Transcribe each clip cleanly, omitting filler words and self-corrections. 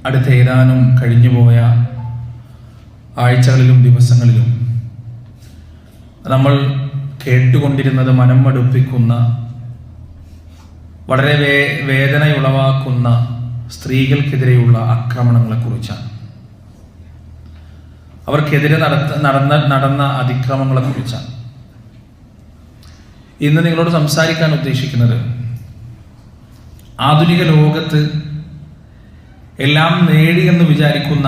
അടുത്ത ഏതാനും കഴിഞ്ഞുപോയ ആഴ്ചകളിലും ദിവസങ്ങളിലും നമ്മൾ കേട്ടുകൊണ്ടിരുന്നത് മനം മടുപ്പിക്കുന്ന, വളരെ വേദനയുളവാക്കുന്ന സ്ത്രീകൾക്കെതിരെയുള്ള ആക്രമണങ്ങളെക്കുറിച്ചാണ്. അവർക്കെതിരെ നടന്ന അതിക്രമങ്ങളെക്കുറിച്ചാണ് ഇന്ന് നിങ്ങളോട് സംസാരിക്കാൻ ഉദ്ദേശിക്കുന്നത്. ആധുനിക ലോകത്ത് എല്ലാം നേടിയെന്ന് വിചാരിക്കുന്ന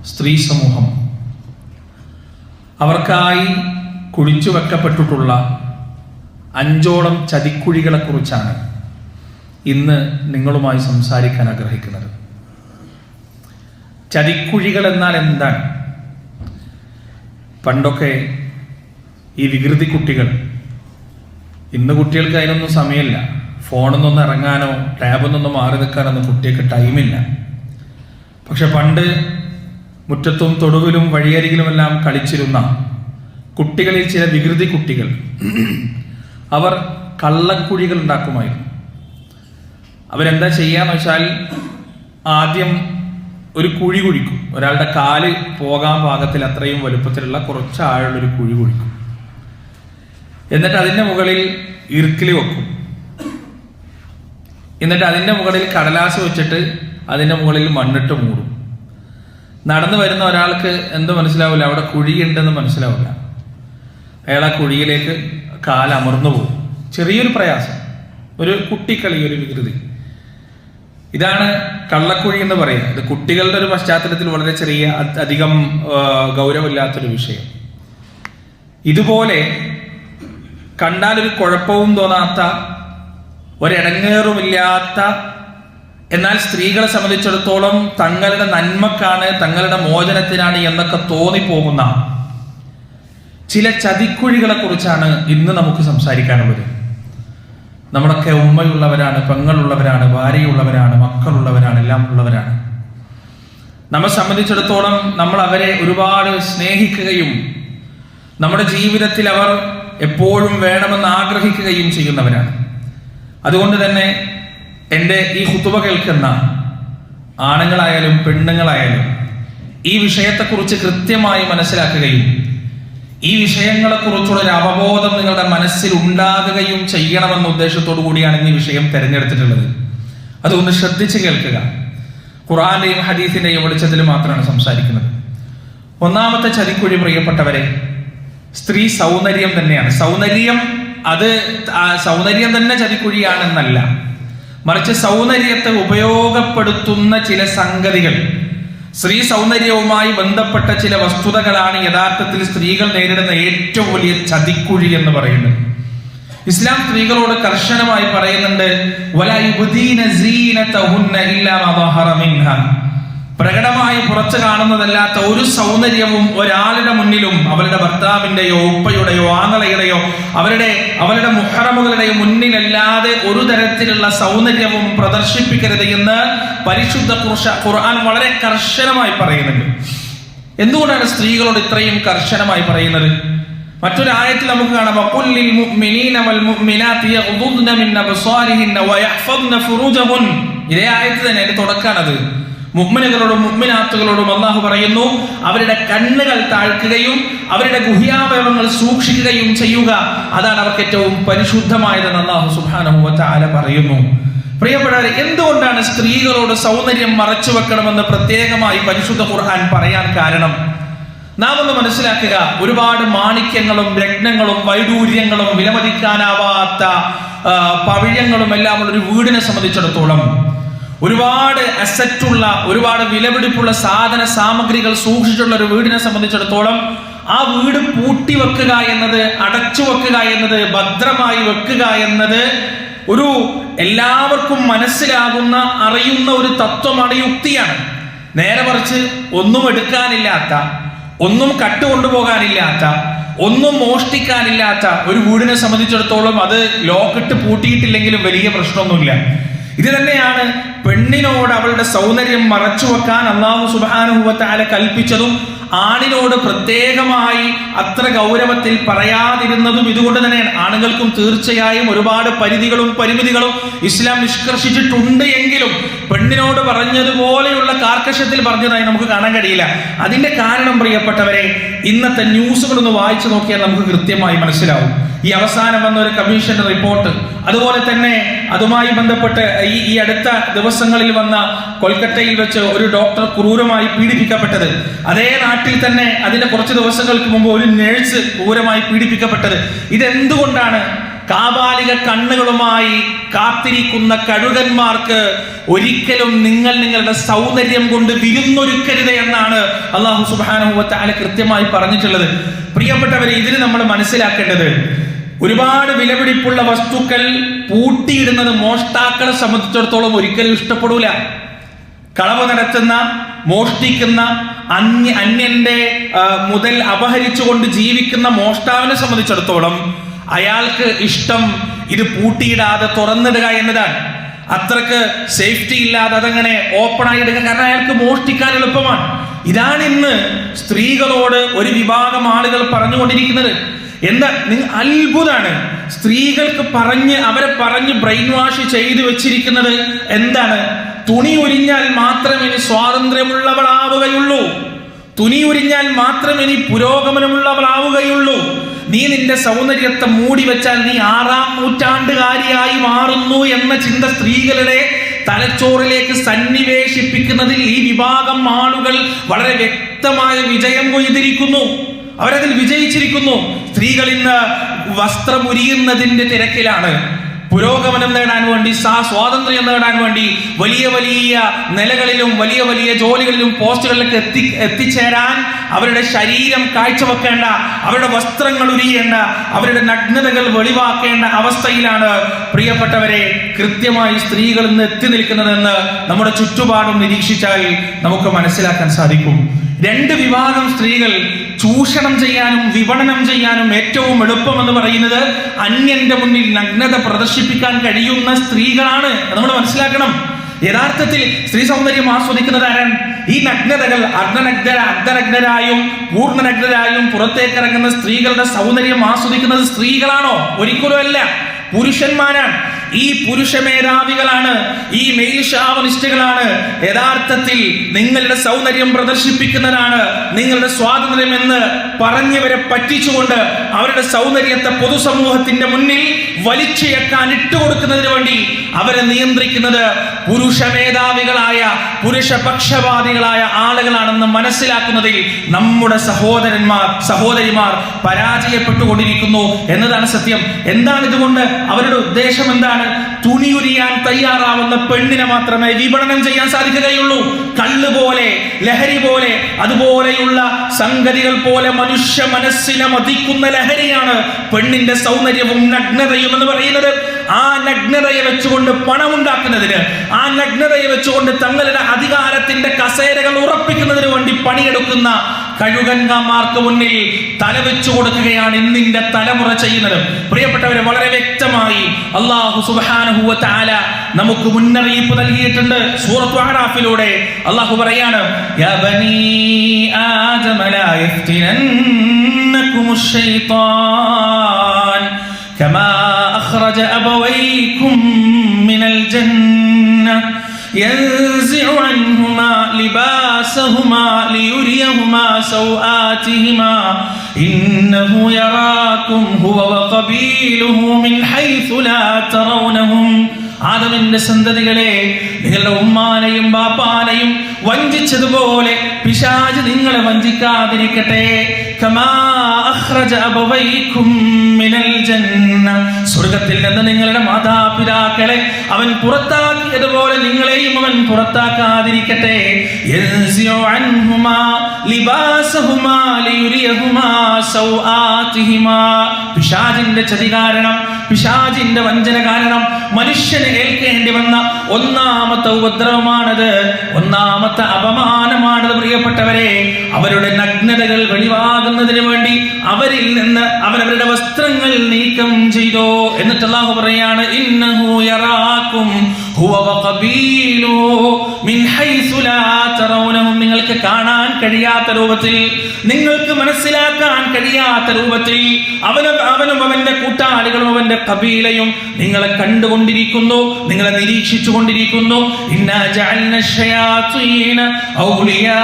സ്ത്രീ സമൂഹം, അവർക്കായി കുഴിച്ചു വെക്കപ്പെട്ടിട്ടുള്ള 5ഓളം ചതിക്കുഴികളെക്കുറിച്ചാണ് ഇന്ന് നിങ്ങളുമായി സംസാരിക്കാൻ ആഗ്രഹിക്കുന്നത്. ചതിക്കുഴികൾ എന്നാൽ എന്താണ്? പണ്ടൊക്കെ ഈ വികൃതി കുട്ടികൾ, ഇന്ന് കുട്ടികൾക്ക് അതിനൊന്നും സമയമില്ല. ഫോണിൽ നിന്നൊന്നും ഇറങ്ങാനോ ടാബിൽ നിന്നൊന്നും മാറി നിൽക്കാനൊന്നും കുട്ടികൾക്ക് ടൈമില്ല. പക്ഷെ പണ്ട് മുറ്റത്തും തൊടുവിലും വഴിയരികിലുമെല്ലാം കളിച്ചിരുന്ന കുട്ടികളിൽ ചില വികൃതി കുട്ടികൾ, അവർ കള്ളക്കുഴികൾ ഉണ്ടാക്കുമായിരുന്നു. അവരെന്താ ചെയ്യാന്ന് വെച്ചാൽ, ആദ്യം ഒരു കുഴി കുഴിക്കും. ഒരാളുടെ കാല് പോകാൻ പാകത്തിൽ അത്രയും വലുപ്പത്തിലുള്ള കുറച്ച് ആഴമുള്ളൊരു കുഴി കുഴിക്കും. എന്നിട്ട് അതിൻ്റെ മുകളിൽ ഇർക്കിലി വെക്കും. എന്നിട്ട് അതിൻ്റെ മുകളിൽ കടലാസ് വെച്ചിട്ട് അതിൻ്റെ മുകളിൽ മണ്ണിട്ട് മൂടും. നടന്നു വരുന്ന ഒരാൾക്ക് എന്ത് മനസ്സിലാവില്ല, അവിടെ കുഴിയുണ്ടെന്ന് മനസ്സിലാവില്ല. അയാൾ ആ കുഴിയിലേക്ക് കാലമർന്നു പോകും. ചെറിയൊരു പ്രയാസം, ഒരു കുട്ടിക്കളി, ഒരു വികൃതി. ഇതാണ് കള്ളക്കുഴി എന്ന് പറയുക. ഇത് കുട്ടികളുടെ ഒരു പശ്ചാത്തലത്തിൽ വളരെ ചെറിയ, അധികം ഗൗരവമില്ലാത്തൊരു വിഷയം. ഇതുപോലെ കണ്ടാൽ ഒരു കുഴപ്പവും തോന്നാത്ത, ഒരിടങ്ങേറുമില്ലാത്ത, എന്നാൽ സ്ത്രീകളെ സംബന്ധിച്ചിടത്തോളം തങ്ങളുടെ നന്മക്കാണ്, തങ്ങളുടെ മോചനത്തിനാണ് എന്നൊക്കെ തോന്നിപ്പോകുന്ന ചില ചതിക്കുഴികളെ കുറിച്ചാണ് ഇന്ന് നമുക്ക് സംസാരിക്കാനുള്ളത്. നമ്മളൊക്കെ ഉമ്മയുള്ളവരാണ്, പെങ്ങളുള്ളവരാണ്, ഭാര്യയുള്ളവരാണ്, മക്കളുള്ളവരാണ്, എല്ലാം ഉള്ളവരാണ്. നമ്മെ സംബന്ധിച്ചിടത്തോളം നമ്മൾ അവരെ ഒരുപാട് സ്നേഹിക്കുകയും നമ്മുടെ ജീവിതത്തിൽ അവർ എപ്പോഴും വേണമെന്ന് ആഗ്രഹിക്കുകയും ചെയ്യുന്നവരാണ്. അതുകൊണ്ട് തന്നെ എൻ്റെ ഈ ഖുതുബ കേൾക്കുന്ന ആണുങ്ങളായാലും പെണ്ണുങ്ങളായാലും ഈ വിഷയത്തെക്കുറിച്ച് കൃത്യമായി മനസ്സിലാക്കുകയും ഈ വിഷയങ്ങളെക്കുറിച്ചുള്ള ഒരു അവബോധം നിങ്ങളുടെ മനസ്സിൽ ഉണ്ടാകുകയും ചെയ്യണമെന്ന ഉദ്ദേശത്തോടു കൂടിയാണ് ഈ വിഷയം തിരഞ്ഞെടുത്തിട്ടുള്ളത്. അതുകൊണ്ട് ശ്രദ്ധിച്ച് കേൾക്കുക. ഖുർആന്റെയും ഹദീസിന്റെയും വെളിച്ചത്തിൽ മാത്രമാണ് സംസാരിക്കുന്നത്. ഒന്നാമത്തെ ചതിക്കുഴി, പ്രിയപ്പെട്ടവരെ, സ്ത്രീ സൗന്ദര്യം തന്നെയാണ്. സൗന്ദര്യം തന്നെ ചതിക്കുഴിയാണെന്നല്ല, മറിച്ച് സൗന്ദര്യത്തെ ഉപയോഗപ്പെടുത്തുന്ന ചില സംഗതികൾ, സ്ത്രീ സൗന്ദര്യവുമായി ബന്ധപ്പെട്ട ചില വസ്തുതകളാണ് യഥാർത്ഥത്തിൽ സ്ത്രീകൾ നേരിടുന്ന ഏറ്റവും വലിയ ചതിക്കുഴി എന്ന് പറയുന്നത്. ഇസ്ലാം സ്ത്രീകളോട് കർശനമായി പറയുന്നുണ്ട്, വലാ യുബ്ദീന സീനതഹുന്ന ഇല്ലാ മാ ളഹറ മിൻഹാ. പ്രകടമായി പുറത്തു കാണുന്നതല്ലാത്ത ഒരു സൗന്ദര്യവും ഒരാളുടെ മുന്നിലും, അവരുടെ ഭർത്താവിന്റെയോ ഉപ്പയുടെയോ ആങ്ങളയുടെയോ അവരുടെ മുഹറമുകളുടെയോ മുന്നിലല്ലാതെ ഒരു തരത്തിലുള്ള സൗന്ദര്യവും പ്രദർശിപ്പിക്കരുത് എന്ന് പരിശുദ്ധ ഖുർആൻ വളരെ കർശനമായി പറയുന്നുണ്ട്. എന്തുകൊണ്ടാണ് സ്ത്രീകളോട് ഇത്രയും കർശനമായി പറയുന്നത്? മറ്റൊരു ആയത്തിൽ നമുക്ക് കാണാം, വഖുല്ലിൽ മുഅ്മിനീന വൽ മുഅ്മിനാതി യഗ്ദുദ്ന മിൻ അബ്സാരിഹിന്ന വയഹ്ഫദ്ന ഫുറൂജഹുൻ. ഇതേ ആയത്ത് തന്നെ, അതിന്റെ തുടക്കാണത്. മുഅ്മിനുകളോടും മുഅ്മിനാത്തുകളോടും അല്ലാഹു പറയുന്നു, അവരുടെ കണ്ണുകൾ താഴ്ത്തുകയും അവരുടെ ഗുഹ്യാവയവങ്ങൾ സൂക്ഷിക്കുകയും ചെയ്യുക, അതാണ് അവർക്ക് ഏറ്റവും പരിശുദ്ധമായതെന്ന് അല്ലാഹു സുബ്ഹാനഹു വ തആല പറയുന്നു. പ്രിയപ്പെട്ടവരെ, എന്തുകൊണ്ടാണ് സ്ത്രീകളോട് സൗന്ദര്യം മറച്ചു വെക്കണമെന്ന് പ്രത്യേകമായി പരിശുദ്ധ ഖുർആൻ പറയാൻ കാരണം? നാം ഒന്ന് മനസ്സിലാക്കുക. ഒരുപാട് മാണിക്യങ്ങളും രത്നങ്ങളും വൈഡൂര്യങ്ങളും വിലമതിക്കാനാവാത്ത പവിഴങ്ങളും എല്ലാം ഉള്ള ഒരു വീടിനെ സംബന്ധിച്ചിടത്തോളം, ഒരുപാട് അസറ്റുള്ള, ഒരുപാട് വിലപിടിപ്പുള്ള സാധന സാമഗ്രികൾ സൂക്ഷിച്ചിട്ടുള്ള ഒരു വീടിനെ സംബന്ധിച്ചിടത്തോളം ആ വീട് പൂട്ടി വെക്കുക എന്നത്, അടച്ചു വെക്കുക എന്നത്, ഭദ്രമായി വെക്കുക എന്നത് ഒരു എല്ലാവർക്കും മനസ്സിലാകുന്ന, അറിയുന്ന ഒരു തത്വമാണ്, യുക്തിയാണ്. നേരെ മറിച്ച് ഒന്നും എടുക്കാനില്ലാത്ത, ഒന്നും കട്ടുകൊണ്ടുപോകാനില്ലാത്ത, ഒന്നും മോഷ്ടിക്കാനില്ലാത്ത ഒരു വീടിനെ സംബന്ധിച്ചിടത്തോളം അത് ലോക്കിട്ട് പൂട്ടിയിട്ടില്ലെങ്കിലും വലിയ പ്രശ്നമൊന്നുമില്ല. ഇത് തന്നെയാണ് പെണ്ണിനോട് അവളുടെ സൗന്ദര്യം മറച്ചു വെക്കാൻ അല്ലാഹു സുബ്ഹാനഹു വ തആല കൽപ്പിച്ചതും ആണിനോട് പ്രത്യേകമായി അത്ര ഗൗരവത്തിൽ പറയാതിരുന്നതും ഇതുകൊണ്ട് തന്നെയാണ്. ആണുങ്ങൾക്കും തീർച്ചയായും ഒരുപാട് പരിധികളും പരിമിതികളും ഇസ്ലാം നിഷ്കർഷിച്ചിട്ടുണ്ട് എങ്കിലും പെണ്ണിനോട് പറഞ്ഞതുപോലെയുള്ള കാർക്കശ്യത്തിൽ പറഞ്ഞതായി നമുക്ക് കാണാൻ കഴിയില്ല. അതിന്റെ കാരണം പ്രിയപ്പെട്ടവരെ, ഇന്നത്തെ ന്യൂസുകളൊന്ന് വായിച്ചു നോക്കിയാൽ നമുക്ക് കൃത്യമായി മനസ്സിലാവും. ഈ അവസാനം വന്ന ഒരു കമ്മീഷന്റെ റിപ്പോർട്ട്, അതുപോലെ തന്നെ അതുമായി ബന്ധപ്പെട്ട് ഈ അടുത്ത ദിവസങ്ങളിൽ വന്ന കൊൽക്കത്തയിൽ വെച്ച് ഒരു ഡോക്ടർ ക്രൂരമായി പീഡിപ്പിക്കപ്പെട്ടത്, അതേ നാട്ടിൽ തന്നെ അതിന്റെ കുറച്ച് ദിവസങ്ങൾക്ക് മുമ്പ് ഒരു നേഴ്സ് ക്രൂരമായി പീഡിപ്പിക്കപ്പെട്ടത്. ഇതെന്തുകൊണ്ടാണ്? കാപാലിക കണ്ണുകളുമായി കാത്തിരിക്കുന്ന കഴുകന്മാർക്ക് ഒരിക്കലും നിങ്ങളുടെ സൗന്ദര്യം കൊണ്ട് വിരുന്നൊരുക്കരുത് എന്നാണ് അല്ലാഹു സുബ്ഹാനഹു വ തആല കൃത്യമായി പറഞ്ഞിട്ടുള്ളത്. പ്രിയപ്പെട്ടവരെ, ഇതിന് നമ്മൾ മനസ്സിലാക്കേണ്ടത്, ഒരുപാട് വിലപിടിപ്പുള്ള വസ്തുക്കൾ പൂട്ടിയിടുന്നത് മോഷ്ടാക്കളെ സംബന്ധിച്ചിടത്തോളം ഒരിക്കലും ഇഷ്ടപ്പെടൂല. കളവ് നടത്തുന്ന, മോഷ്ടിക്കുന്ന, അന്യന്റെ മുതൽ അപഹരിച്ചുകൊണ്ട് ജീവിക്കുന്ന മോഷ്ടാവിനെ സംബന്ധിച്ചിടത്തോളം അയാൾക്ക് ഇഷ്ടം ഇത് പൂട്ടിയിടാതെ തുറന്നിടുക എന്നതാണ്. അത്രക്ക് സേഫ്റ്റി ഇല്ലാതെ അതങ്ങനെ ഓപ്പൺ ആയി ഇടുക, കാരണം അയാൾക്ക് മോഷ്ടിക്കാൻ എളുപ്പമാണ്. ഇതാണ് ഇന്ന് സ്ത്രീകളോട് ഒരു വിഭാഗം ആളുകൾ പറഞ്ഞുകൊണ്ടിരിക്കുന്നത്. എന്താ, നിങ്ങൾ അത്ഭുതമാണ്. സ്ത്രീകൾക്ക് അവരെ പറഞ്ഞ് ബ്രെയിൻ വാഷ് ചെയ്തു വെച്ചിരിക്കുന്നത് എന്താണ്? തുണി ഉരിഞ്ഞാൽ മാത്രമേ ഇനി സ്വാതന്ത്ര്യമുള്ളവളാവുകയുള്ളൂ, തുണി ഉരിഞ്ഞാൽ മാത്രമേ ഇനി പുരോഗമനമുള്ളവളാവുകയുള്ളൂ, നീ നിന്റെ സൗന്ദര്യത്തെ മൂടി വെച്ചാൽ നീ 6-ാം നൂറ്റാണ്ടുകാരിയായി മാറുന്നു എന്ന ചിന്ത സ്ത്രീകളുടെ തലച്ചോറിലേക്ക് സന്നിവേശിപ്പിക്കുന്നതിൽ ഈ വിഭാഗം ആളുകൾ വളരെ വ്യക്തമായ വിജയം കൊയ്തിരിക്കുന്നു. അവരതിൽ വിജയിച്ചിരിക്കുന്നു. സ്ത്രീകൾ ഇന്ന് വസ്ത്രമുരിയുന്നതിന്റെ തിരക്കിലാണ്. പുരോഗമനം നേടാൻ വേണ്ടി, സ്വാതന്ത്ര്യം നേടാൻ വേണ്ടി വലിയ വലിയ നിലകളിലും വലിയ വലിയ ജോലികളിലും പോസ്റ്റുകളിലേക്ക് എത്തിച്ചേരാൻ അവരുടെ ശരീരം കാഴ്ചവെക്കേണ്ട, അവരുടെ വസ്ത്രങ്ങൾ ഉരിയേണ്ട, അവരുടെ നഗ്നതകൾ വെളിവാക്കേണ്ട അവസ്ഥയിലാണ് പ്രിയപ്പെട്ടവരെ കൃത്യമായി സ്ത്രീകൾ ഇന്ന് എത്തി നിൽക്കുന്നതെന്ന് നമ്മുടെ ചുറ്റുപാടും നിരീക്ഷിച്ചാൽ നമുക്ക് മനസ്സിലാക്കാൻ സാധിക്കും. രണ്ട് വിഭാഗം സ്ത്രീകൾ ചൂഷണം ചെയ്യാനും വിപണനം ചെയ്യാനും ഏറ്റവും എളുപ്പമെന്ന് പറയുന്നത് അന്യന്റെ മുന്നിൽ നഗ്നത പ്രദർശിപ്പിക്കാൻ കഴിയുന്ന സ്ത്രീകളാണ്. നമ്മൾ മനസ്സിലാക്കണം. യഥാർത്ഥത്തിൽ സ്ത്രീ സൗന്ദര്യം ആസ്വദിക്കുന്നത് ആരാണ്? ഈ നഗ്നതകൾ അർദ്ധനഗ്നരായും പൂർണ്ണനഗ്നരായും പുറത്തേക്കിറങ്ങുന്ന സ്ത്രീകളുടെ സൗന്ദര്യം ആസ്വദിക്കുന്നത് സ്ത്രീകളാണോ? ഒരിക്കലും അല്ല, പുരുഷന്മാരാണ്. ഈ പുരുഷ മേധാവികളാണ്, ഈ മെയിൽ ഷാവനിസ്റ്റുകളാണ് യഥാർത്ഥത്തിൽ നിങ്ങളുടെ സൗന്ദര്യം പ്രദർശിപ്പിക്കുന്നതാണ് നിങ്ങളുടെ സ്വാതന്ത്ര്യം എന്ന് പറഞ്ഞവരെ പറ്റിച്ചുകൊണ്ട് അവരുടെ സൗന്ദര്യത്തെ പൊതുസമൂഹത്തിന്റെ മുന്നിൽ വലിച്ചേക്കാൻ ഇട്ടുകൊടുക്കുന്നതിന് വേണ്ടി അവരെ നിയന്ത്രിക്കുന്നത് പുരുഷ മേധാവികളായ പുരുഷപക്ഷപാതികളായ ആളുകളാണെന്ന് മനസ്സിലാക്കുന്നതിൽ നമ്മുടെ സഹോദരിമാർ പരാജയപ്പെട്ടുകൊണ്ടിരിക്കുന്നു എന്നതാണ് സത്യം. എന്താണ് ഇതുകൊണ്ട് അവരുടെ ഉദ്ദേശം? എന്താണ്? തുണിയുരിയാൻ തയ്യാറാവുന്ന പെണ്ണിനെ മാത്രമേ വിപണനം ചെയ്യാൻ സാധിക്കുകയുള്ളൂ. കള്ള് പോലെ, ലഹരി പോലെ, അതുപോലെയുള്ള സംഗതികൾ പോലെ മനുഷ്യ മനസ്സിനെ മതിക്കുന്ന ലഹരിയാണ് പെണ്ണിന്റെ സൗന്ദര്യവും നഗ്നതയും എന്ന് പറയുന്നത്. ആ നഗ്നതയെ വെച്ചുകൊണ്ട് പണമുണ്ടാക്കുന്നതിന്, ആ നഗ്നതയെ വെച്ചുകൊണ്ട് തങ്ങളുടെ അധികാരത്തിന്റെ കസേരകൾ ഉറപ്പിക്കുന്നതിന് വേണ്ടി പണിയെടുക്കുന്ന കഴുകന്മാർക്ക് മുന്നിൽ തലവെച്ചു കൊടുക്കുകയാണ് ഇന്നിന്റെ തലമുറ ചെയ്യുന്നത്. പ്രിയപ്പെട്ടവരെ, വളരെ വ്യക്തമായി അല്ലാഹു സുബ്ഹാനഹു വ തആല നമുക്ക് മുന്നറിയിപ്പ് നൽകിയിട്ടുണ്ട്. സൂറത്ത് അഅറാഫിലൂടെ അല്ലാഹു പറയാണ്, യാ ബനീ ആദമ ലാ യഫ്തിനന്നകുമുശ് ശൈത്താൻ കമാ അഖ്റജ അബവൈകും മിനൽ ജന്ന ينزع عنهما لباسهما ليريهما سوآتهما إنه يراكم هو وقبيله من حيث لا ترونهم. ആദമിന്റെ സന്തതികളെ, നിങ്ങളുടെ ഉമ്മാനെയും ബാപ്പാനെയും വഞ്ചിച്ചതുപോലെ പിശാച് നിങ്ങളെ വഞ്ചിക്കാതിരിക്കട്ടെ. കമാ അഖ്റജ അബവൈകും മിനൽ ജന്ന, സ്വർഗ്ഗത്തിൽ നിന്ന് നിങ്ങളുടെ മാതാപിതാക്കളെ അവൻ പുറത്താക്കിയതുപോലെ നിങ്ങളെയും അവൻ പുറത്താക്കാതിരിക്കട്ടെ. യൻസിഉ അൻഹുമാ ലിബാസഹുമാ ലിയുരിയഹുമാ സൗആതിഹിമാ. പിശാചിന്റെ ചതി കാരണം, പിശാചിന്റെ വഞ്ചന കാരണം മനുഷ്യന് ഏൽക്കേണ്ടി വന്ന ഒന്നാമത്തെ ഉപദ്രവമാണത്, ഒന്നാമത്തെ അപമാനമാണത്. പ്രിയപ്പെട്ടവരെ, അവരുടെ നഗ്നതകൾ വെളിവാകുന്നതിന് വേണ്ടി അവരിൽ നിന്ന് അവരവരുടെ വസ്ത്രങ്ങൾ നീക്കം ചെയ്തോ. എന്നിട്ട് അല്ലാഹു പറയാണ്, ഇന്നഹു യറാകും ഹുവ വഖബീലുഹു മിൻ ഹൈസു ലാ തറൗനഹും. നിങ്ങൾക്ക് കാണാൻ കഴിയാത്ത രൂപത്തിൽ, നിങ്ങൾക്ക് മനസ്സിലാക്കാൻ കഴിയാത്ത രൂപത്തിൽ അവനും അവന്റെ കൂട്ടാളികളും അവന്റെ കബീലയും നിങ്ങളെ കണ്ടുകൊണ്ടിരിക്കുന്നു, നിങ്ങളെ നിരീക്ഷിച്ചു കൊണ്ടിരിക്കുന്നു. ഇന്നാ ജഅൽന ശയാതീന ഔലിയാ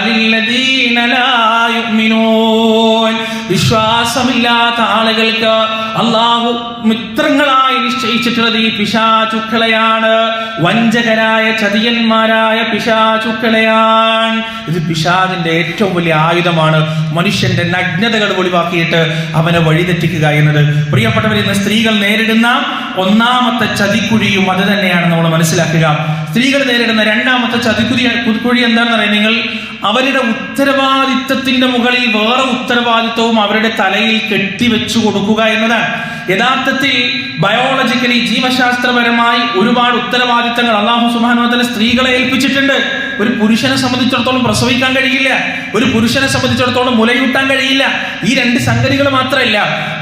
ലില്ലദീന ലാ യുഅ്മിനൂൻ. വിശ്വാസമില്ലാത്ത ആളുകൾക്ക് അല്ലാഹു മിത്രങ്ങളായി നിശ്ചയിച്ചിട്ടുള്ളത് ഈ പിശാചുക്കളെയാണ്, വഞ്ചകരായ ചതിയന്മാരായ പിശാചുക്കളെയാണ്. ഇത് പിശാചിന്റെ ഏറ്റവും വലിയ ആയുധമാണ്, മനുഷ്യന്റെ നഗ്നതകൾ ഒഴിവാക്കിയിട്ട് അവനെ വഴിതെറ്റിക്കുക എന്നത്. പ്രിയപ്പെട്ടവർ, ഇന്ന് സ്ത്രീകൾ നേരിടുന്ന ഒന്നാമത്തെ ചതിക്കുഴിയും അത് തന്നെയാണ് നമ്മൾ മനസ്സിലാക്കുക. സ്ത്രീകൾ നേരിടുന്ന രണ്ടാമത്തെ ചതിക്കുഴി എന്താണെന്ന് അറിയാം നിങ്ങൾ? അവരുടെ ഉത്തരവാദിത്തത്തിന്റെ മുകളിൽ വേറെ ഉത്തരവാദിത്വവും അവരുടെ തലയിൽ കെട്ടിവെച്ചു കൊടുക്കുക എന്നതാണ്. യഥാർത്ഥത്തിൽ ബയോളജിക്കലി ജീവശാസ്ത്രപരമായി ഒരുപാട് ഉത്തരവാദിത്തങ്ങൾ അല്ലാഹു സുബ്ഹാനഹു വ തആല സ്ത്രീകളെ ഏൽപ്പിച്ചിട്ടുണ്ട്. ഒരു പുരുഷനെ സംബന്ധിച്ചിടത്തോളം പ്രസവിക്കാൻ കഴിയില്ല, ഒരു പുരുഷനെ സംബന്ധിച്ചിടത്തോളം മുലയൂട്ടാൻ കഴിയില്ല. ഈ രണ്ട് സംഗതികൾ മാത്രമല്ല,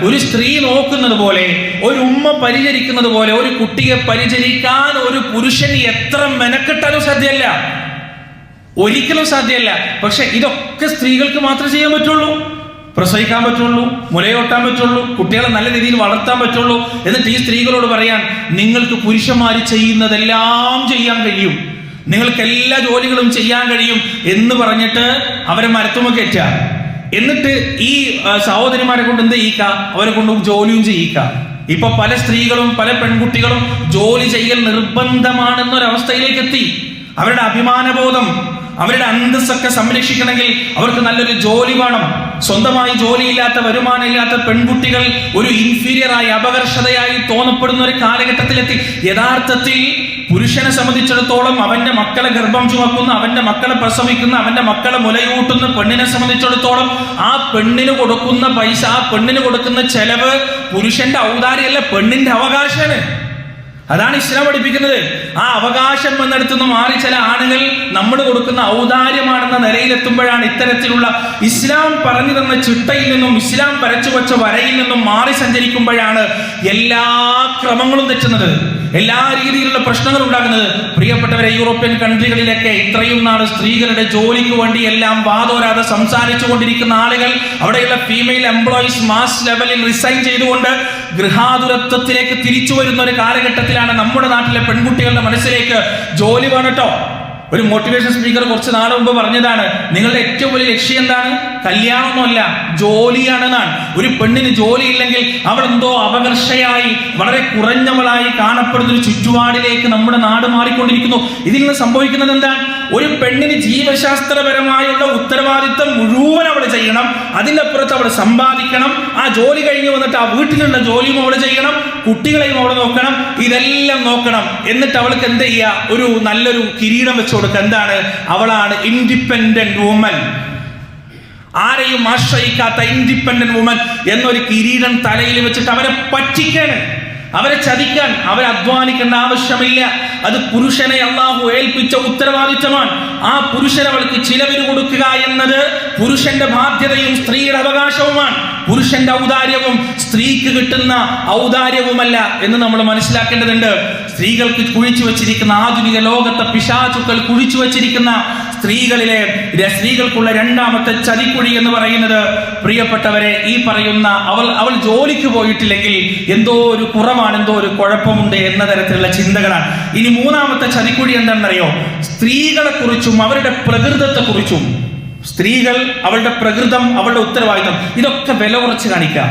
ഒരു സ്ത്രീ നോക്കുന്നത് പോലെ, ഒരു ഉമ്മ പരിചരിക്കുന്നത് പോലെ ഒരു കുട്ടിയെ പരിചരിക്കാൻ ഒരു പുരുഷൻ എത്ര മെനക്കെട്ടാലും സാധ്യമല്ല, ഒരിക്കലും സാധ്യമല്ല. പക്ഷെ ഇതൊക്കെ സ്ത്രീകൾക്ക് മാത്രമേ ചെയ്യാൻ പറ്റുള്ളൂ. പ്രസവിക്കാൻ പറ്റുള്ളൂ, മുലയോട്ടാൻ പറ്റുള്ളൂ, കുട്ടികളെ നല്ല രീതിയിൽ വളർത്താൻ പറ്റുള്ളൂ. എന്നിട്ട് ഈ സ്ത്രീകളോട് പറയാൻ, നിങ്ങൾക്ക് പുരുഷന്മാർ ചെയ്യുന്നതെല്ലാം ചെയ്യാൻ കഴിയും, നിങ്ങൾക്ക് എല്ലാ ജോലികളും ചെയ്യാൻ കഴിയും എന്ന് പറഞ്ഞിട്ട് അവരെ മരത്തുമൊക്കെ കയറ്റുക. എന്നിട്ട് ഈ സഹോദരിമാരെ കൊണ്ട് എന്ത് ചെയ്യിക്ക? അവരെ കൊണ്ട് ജോലിയും ചെയ്യിക്ക. ഇപ്പൊ പല സ്ത്രീകളും പല പെൺകുട്ടികളും ജോലി ചെയ്യൽ നിർബന്ധമാണെന്നൊരവസ്ഥയിലേക്ക് എത്തി. അവരുടെ അഭിമാനബോധം, അവരുടെ അന്തസ്സൊക്കെ സംരക്ഷിക്കണമെങ്കിൽ അവർക്ക് നല്ലൊരു ജോലി വേണം. സ്വന്തമായി ജോലിയില്ലാത്ത, വരുമാനമില്ലാത്ത പെൺകുട്ടികൾ ഒരു ഇൻഫീരിയറായി, അപകർഷതയായി തോന്നപ്പെടുന്ന ഒരു കാലഘട്ടത്തിലെത്തി. യഥാർത്ഥത്തിൽ പുരുഷനെ സംബന്ധിച്ചിടത്തോളം അവന്റെ മക്കളെ ഗർഭം ചുമക്കുന്ന, അവന്റെ മക്കളെ പ്രസവിക്കുന്ന, അവന്റെ മക്കളെ മുലയൂട്ടുന്ന പെണ്ണിനെ സംബന്ധിച്ചിടത്തോളം ആ പെണ്ണിന് കൊടുക്കുന്ന പൈസ, ആ പെണ്ണിന് കൊടുക്കുന്ന ചെലവ് പുരുഷന്റെ ഔദാര്യമല്ല, പെണ്ണിന്റെ അവകാശമാണ്. അതാണ് ഇസ്ലാം പഠിപ്പിക്കുന്നത്. ആ അവകാശം എന്നിടത്തുനിന്ന് മാറി ചില ആണുങ്ങൾ നമ്മൾ കൊടുക്കുന്ന ഔദാര്യമാണെന്ന നിലയിലെത്തുമ്പോഴാണ് ഇത്തരത്തിലുള്ള ഇസ്ലാം പറഞ്ഞു തന്ന ചിട്ടയിൽ നിന്നും, ഇസ്ലാം വരച്ചു വച്ച വരയിൽ നിന്നും മാറി സഞ്ചരിക്കുമ്പോഴാണ് എല്ലാ ക്രമങ്ങളും തെറ്റുന്നത്, എല്ലാ രീതിയിലുള്ള പ്രശ്നങ്ങൾ ഉണ്ടാകുന്നത്. പ്രിയപ്പെട്ടവരെ, യൂറോപ്യൻ കൺട്രികളിലൊക്കെ ഇത്രയും നാൾ സ്ത്രീകളുടെ ജോലിക്ക് വേണ്ടി എല്ലാം വാദോരാതെ സംസാരിച്ചു കൊണ്ടിരിക്കുന്ന ആളുകൾ, അവിടെയുള്ള ഫീമെയിൽ എംപ്ലോയീസ് മാസ് ലെവലിൽ റിസൈൻ ചെയ്തുകൊണ്ട് ഗൃഹാതുരത്വത്തിലേക്ക് തിരിച്ചു വരുന്ന ഒരു കാലഘട്ടത്തിലാണ് നമ്മുടെ നാട്ടിലെ പെൺകുട്ടികളുടെ മനസ്സിലേക്ക് ജോലി വേണട്ടോ. ഒരു മോട്ടിവേഷൻ സ്പീക്കർ കുറച്ച് നാൾ മുമ്പ് പറഞ്ഞതാണ്, നിങ്ങളുടെ ഏറ്റവും വലിയ ലക്ഷ്യം എന്താണ്? കല്യാണമൊന്നുമല്ല, ജോലിയാണെന്നാണ്. ഒരു പെണ്ണിന് ജോലി ഇല്ലെങ്കിൽ അവൾ എന്തോ അപകർഷയായി, വളരെ കുറഞ്ഞവളായി കാണപ്പെടുന്ന ഒരു ചുറ്റുപാടിലേക്ക് നമ്മുടെ നാട് മാറിക്കൊണ്ടിരിക്കുന്നു. ഇതിൽ നിന്ന് സംഭവിക്കുന്നത് എന്താണ്? ഒരു പെണ്ണിന് ജീവശാസ്ത്രപരമായുള്ള ഉത്തരവാദിത്വം മുഴുവൻ അവൾ ചെയ്യണം, അതിൻ്റെ അപ്പുറത്ത് അവൾ സമ്പാദിക്കണം, ആ ജോലി കഴിഞ്ഞ് വന്നിട്ട് ആ വീട്ടിലുള്ള ജോലിയും അവൾ ചെയ്യണം, കുട്ടികളെയും അവൾ നോക്കണം, ഇതെല്ലാം നോക്കണം. എന്നിട്ട് അവൾക്ക് എന്ത് ചെയ്യുക? ഒരു നല്ലൊരു കിരീടം വെച്ചു കൊടുക്കുക. എന്താണ്? അവളാണ് ഇൻഡിപെൻഡന്റ് വുമൻ, ആരെയും ആശ്രയിക്കാത്ത ഇൻഡിപെൻഡന്റ് വുമൻ എന്നൊരു കിരീടം തലയിൽ വെച്ചിട്ട് അവരെ പറ്റിക്കാണ്, അവരെ ചതിക്കാൻ. അവരെ അധ്വാനിക്കേണ്ട ആവശ്യമില്ല. അത് പുരുഷനെ അല്ലാഹു ഏൽപ്പിച്ച ഉത്തരവാദിത്തമാണ്. ആ പുരുഷൻ അവൾക്ക് ചിലവിന് കൊടുക്കുക എന്നത് പുരുഷന്റെ ബാധ്യതയും സ്ത്രീയുടെ അവകാശവുമാണ്. പുരുഷന്റെ ഔദാര്യവും സ്ത്രീക്ക് കിട്ടുന്ന ഔദാര്യവുമല്ല എന്ന് നമ്മൾ മനസ്സിലാക്കേണ്ടതുണ്ട്. സ്ത്രീകൾക്ക് കുഴിച്ചു വെച്ചിരിക്കുന്ന, ആധുനിക ലോകത്തെ പിശാചുക്കൾ കുഴിച്ചു വെച്ചിരിക്കുന്ന സ്ത്രീകൾക്കുള്ള രണ്ടാമത്തെ ചതിക്കുഴി എന്ന് പറയുന്നത്, പ്രിയപ്പെട്ടവരെ, ഈ പറയുന്ന അവൾ ജോലിക്ക് പോയിട്ടില്ലെങ്കിൽ എന്തോ ഒരു കുറവാണ്, എന്തോ ഒരു കുഴപ്പമുണ്ട് എന്ന തരത്തിലുള്ള ചിന്തകളാണ്. ഇനി മൂന്നാമത്തെ ചതിക്കുഴി എന്താണെന്നറിയോ? സ്ത്രീകളെ കുറിച്ചും അവരുടെ പ്രകൃതത്തെ കുറിച്ചും, സ്ത്രീകൾ, അവളുടെ പ്രകൃതം, അവളുടെ ഉത്തരവാദിത്തം, ഇതൊക്കെ വില കുറച്ച് കാണിക്കുക.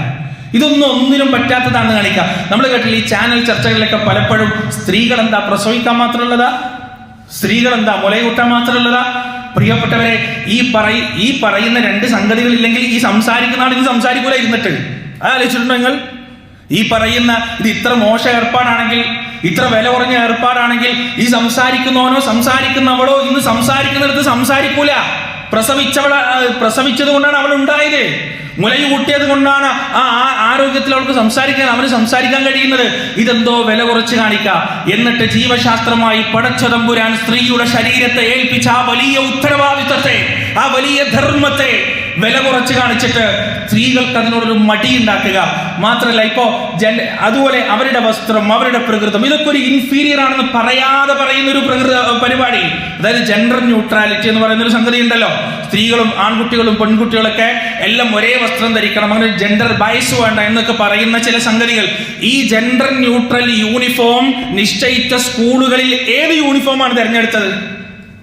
ഇതൊന്നും ഒന്നിനും പറ്റാത്തതാണെന്ന് കാണിക്കുക. നമ്മൾ കേട്ടില്ല ഈ ചാനൽ ചർച്ചകളിലൊക്കെ പലപ്പോഴും സ്ത്രീകൾ എന്താ പ്രസവിക്കാൻ മാത്രമുള്ളതാ, സ്ത്രീകൾ എന്താ മുലയൂട്ടാൻ മാത്രമുള്ളതാ? പ്രിയപ്പെട്ടവരെ, ഈ പറയുന്ന രണ്ട് സംഗതികളില്ലെങ്കിൽ ഈ സംസാരിക്കുന്ന ആൾ ഇത് സംസാരിക്കൂല ഇരുന്നിട്ട്. ആലോചിച്ചിട്ടുണ്ടോ നിങ്ങൾ? ഈ പറയുന്ന ഇത് ഇത്ര മോശം ഏർപ്പാടാണെങ്കിൽ, ഇത്ര വില കുറഞ്ഞ ഏർപ്പാടാണെങ്കിൽ, ഈ സംസാരിക്കുന്നവനോ സംസാരിക്കുന്നവളോ ഇന്ന് സംസാരിക്കുന്നിടത്ത് സംസാരിക്കൂല. പ്രസവിച്ചത് കൊണ്ടാണ് അവൾ ഉണ്ടായത്, മുലയൂട്ടിയത് കൊണ്ടാണ് ആ ആരോഗ്യത്തിൽ അവൾക്ക് അവന് സംസാരിക്കാൻ കഴിയുന്നത്. ഇതെന്തോ വില കുറച്ച് കാണിക്കുക. എന്നിട്ട് ജീവശാസ്ത്രമായി പടച്ച തമ്പുരാൻ സ്ത്രീയുടെ ശരീരത്തെ ഏൽപ്പിച്ച ആ വലിയ ഉത്തരവാദിത്വത്തെ, ആ വലിയ ധർമ്മത്തെ വില കുറച്ച് കാണിച്ചിട്ട് സ്ത്രീകൾക്ക് അതിനോടൊരു മടി ഉണ്ടാക്കുക. മാത്രമല്ല ഇപ്പോ അതുപോലെ അവരുടെ വസ്ത്രം, അവരുടെ പ്രകൃതം, ഇതൊക്കെ ഒരു ഇൻഫീരിയർ ആണെന്ന് പറയാതെ പറയുന്ന ഒരു പരിപാടി, അതായത് ജെൻഡർ ന്യൂട്രാലിറ്റി എന്ന് പറയുന്ന ഒരു സംഗതി ഉണ്ടല്ലോ. സ്ത്രീകളും ആൺകുട്ടികളും പെൺകുട്ടികളൊക്കെ എല്ലാം ഒരേ വസ്ത്രം ധരിക്കണം, അങ്ങനെ ജെൻഡർ ബയസ് വേണ്ട എന്നൊക്കെ പറയുന്ന ചില സംഗതികൾ. ഈ ജെൻഡർ ന്യൂട്രൽ യൂണിഫോം നിശ്ചയിച്ച സ്കൂളുകളിൽ ഏത് യൂണിഫോമാണ് തിരഞ്ഞെടുത്തത്?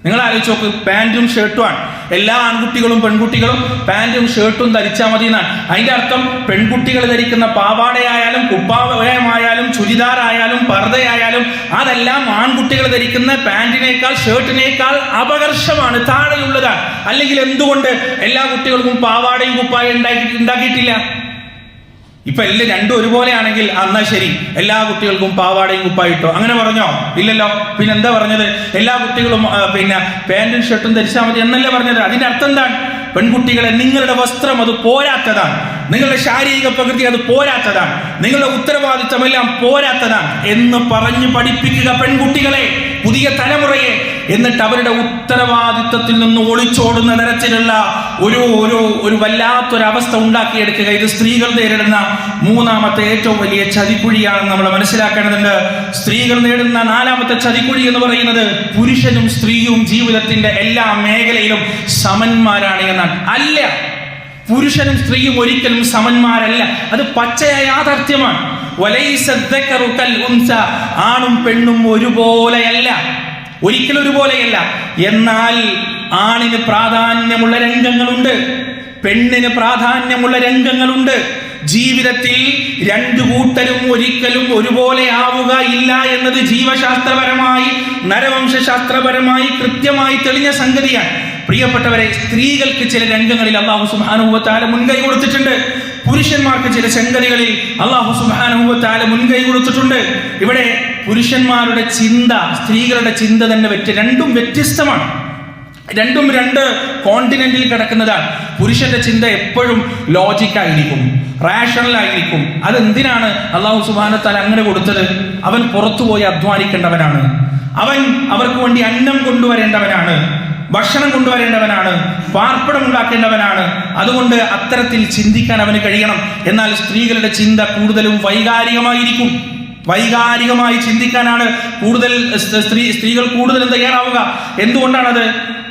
നിങ്ങൾ ആലോചിച്ച് നോക്ക്. പാന്റും ഷർട്ടുമാണ്. എല്ലാ ആൺകുട്ടികളും പെൺകുട്ടികളും പാന്റും ഷർട്ടും ധരിച്ചാൽ മതി എന്നാണ്. അതിന്റെ അർത്ഥം പെൺകുട്ടികൾ ധരിക്കുന്ന പാവാടയായാലും കുപ്പായമായാലും ചുരിദാറായാലും പർദ്ദയായാലും അതെല്ലാം ആൺകുട്ടികൾ ധരിക്കുന്ന പാന്റിനേക്കാൾ ഷർട്ടിനേക്കാൾ അപകർഷമാണ്, താഴെയുള്ളതാണ്. അല്ലെങ്കിൽ എന്തുകൊണ്ട് എല്ലാ കുട്ടികൾക്കും പാവാടയും കുപ്പായം ഉണ്ടാക്കിയിട്ടില്ല? ഇപ്പൊ എല്ലാം രണ്ടും ഒരുപോലെയാണെങ്കിൽ എന്നാ ശരി, എല്ലാ കുട്ടികൾക്കും പാവാടയും കുപ്പായിട്ടോ, അങ്ങനെ പറഞ്ഞോ? ഇല്ലല്ലോ. പിന്നെ എന്താ പറഞ്ഞത്? എല്ലാ കുട്ടികളും പാന്റും ഷർട്ടും ധരിച്ചാൽ മതി എന്നല്ലേ പറഞ്ഞത്? അതിന്റെ അർത്ഥം എന്താണ്? പെൺകുട്ടികളെ, നിങ്ങളുടെ വസ്ത്രം അത് പോരാത്തതാണ്, നിങ്ങളുടെ ശാരീരിക പ്രകൃതി അത് പോരാത്തതാണ്, നിങ്ങളുടെ ഉത്തരവാദിത്തമെല്ലാം പോരാത്തതാണ് എന്ന് പറഞ്ഞു പഠിപ്പിക്കുക പെൺകുട്ടികളെ, പുതിയ തലമുറയെ. എന്നിട്ട് അവരുടെ ഉത്തരവാദിത്തത്തിൽ നിന്ന് ഒളിച്ചോടുന്ന തരത്തിലുള്ള ഒരു വല്ലാത്തൊരവസ്ഥ ഉണ്ടാക്കിയെടുക്കുക. ഇത് സ്ത്രീകൾ നേരിടുന്ന മൂന്നാമത്തെ ഏറ്റവും വലിയ ചതിക്കുഴിയാണെന്ന് നമ്മൾ മനസ്സിലാക്കേണ്ടതുണ്ട്. സ്ത്രീകൾ നേരിടുന്ന നാലാമത്തെ ചതിക്കുഴി എന്ന് പറയുന്നത് പുരുഷനും സ്ത്രീയും ജീവിതത്തിന്റെ എല്ലാ മേഖലയിലും സമന്മാരാണ് എന്നാണ്. അല്ല, പുരുഷനും സ്ത്രീയും ഒരിക്കലും സമന്മാരല്ല. അത് പച്ചയായ യാഥാർത്ഥ്യമാണ്. ആണും പെണ്ണും ഒരുപോലെയല്ല, ഒരിക്കലും ഒരുപോലെയല്ല. എന്നാൽ ആണിന് പ്രാധാന്യമുള്ള രംഗങ്ങളുണ്ട്, പെണ്ണിന് പ്രാധാന്യമുള്ള രംഗങ്ങളുണ്ട്. ജീവിതത്തിൽ രണ്ടു കൂട്ടരും ഒരിക്കലും ഒരുപോലെ ആവുക ഇല്ല എന്നത് ജീവശാസ്ത്രപരമായി നരവംശാസ്ത്രപരമായി കൃത്യമായി തെളിഞ്ഞ സംഗതിയാണ്. പ്രിയപ്പെട്ടവരെ, സ്ത്രീകൾക്ക് ചില രംഗങ്ങളിൽ അല്ലാഹു സുബ്ഹാനഹു വ തആല മുൻകൈ കൊടുത്തിട്ടുണ്ട്. പുരുഷന്മാർക്ക് ചില സംഗതികളിൽ അല്ലാഹു സുബ്ഹാനഹു വ തആല മുൻകൈ കൊടുത്തിട്ടുണ്ട്. ഇവിടെ പുരുഷന്മാരുടെ ചിന്ത, സ്ത്രീകളുടെ ചിന്ത തന്നെ രണ്ടും വ്യത്യസ്തമാണ്. രണ്ടും രണ്ട് കോണ്ടിനെന്റിൽ കിടക്കുന്നതാണ്. പുരുഷന്റെ ചിന്ത എപ്പോഴും ലോജിക്കായിരിക്കും, റാഷണൽ ആയിരിക്കും. അതെന്തിനാണ് അല്ലാഹു സുബ്ഹാനഹു വ തആല അങ്ങനെ കൊടുത്തത്? അവൻ പുറത്തുപോയി അധ്വാനിക്കേണ്ടവനാണ്, അവൻ അവർക്ക് വേണ്ടി അന്നം കൊണ്ടുവരേണ്ടവനാണ്, ഭക്ഷണം കൊണ്ടുവരേണ്ടവനാണ്, പാർപ്പിടം ഉണ്ടാക്കേണ്ടവനാണ്. അതുകൊണ്ട് അത്തരത്തിൽ ചിന്തിക്കാൻ അവന് കഴിയണം. എന്നാൽ സ്ത്രീകളുടെ ചിന്ത കൂടുതലും വൈകാരികമായിരിക്കും. വൈകാരികമായി ചിന്തിക്കാനാണ് കൂടുതൽ സ്ത്രീകൾ കൂടുതലും തയ്യാറാവുക. എന്തുകൊണ്ടാണത്?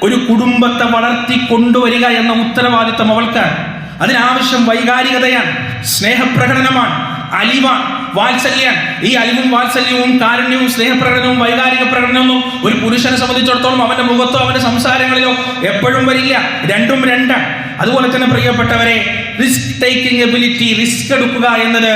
ഒരു കുടുംബത്തെ വളർത്തി കൊണ്ടുവരിക എന്ന ഉത്തരവാദിത്തം അവൾക്കാണ്. അതിനാവശ്യം വൈകാരികതയാണ്, സ്നേഹപ്രകടനമാണ്, അലിവാണ്, വാത്സല്യം. ഈ അലിവും വാത്സല്യവും കാരുണ്യവും സ്നേഹപ്രകടനവും വൈകാരിക പ്രകടനവും ഒരു പുരുഷനെ സംബന്ധിച്ചിടത്തോളം അവന്റെ മുഖത്തോ അവന്റെ സംസാരങ്ങളിലോ എപ്പോഴും വരില്ല. രണ്ടും രണ്ടാണ്. അതുപോലെ തന്നെ പ്രിയപ്പെട്ടവരെ, റിസ്ക് ടേക്കിംഗ് എബിലിറ്റി, റിസ്ക് എടുക്കുക എന്നത്,